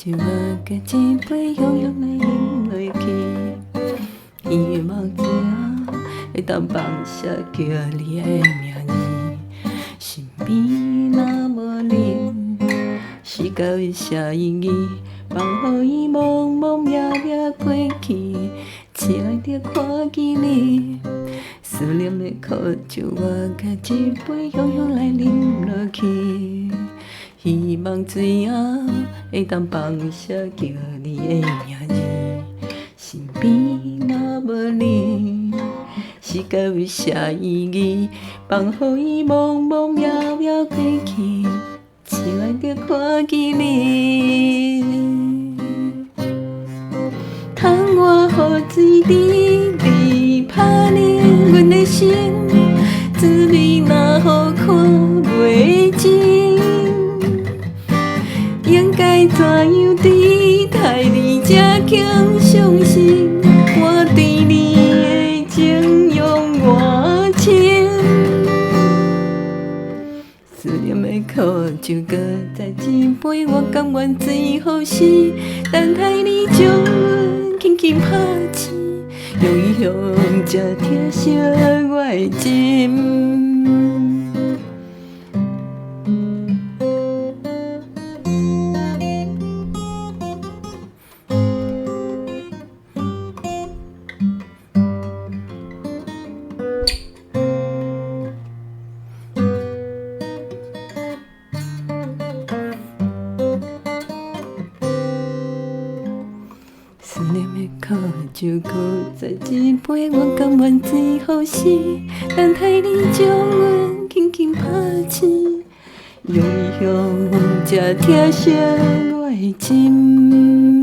酒我甲一杯悠悠来饮落去，希望知影会当放下叫你的名字，身边若无你，世界有啥意义？放予伊茫茫渺渺过去，亲爱的看见你，思念的苦酒我甲一杯悠悠来饮落去。希望最后会当放下叫你的名字，身边若无你，世界有啥意义？放予伊茫茫渺渺过去，亲爱的看见你。窗外雨水滴滴打冷阮的心，滋味若好看袂尽。应该怎样对待你才肯相信我对你的情永远深？思念的苦酒搁再一杯，我甘愿最后是等待你将阮轻轻拍醒，用伊向这疼惜我的心。思念的苦酒搁再一杯，我甘愿最后是等待你将阮轻轻拍醒，用伊向这疼惜我的心。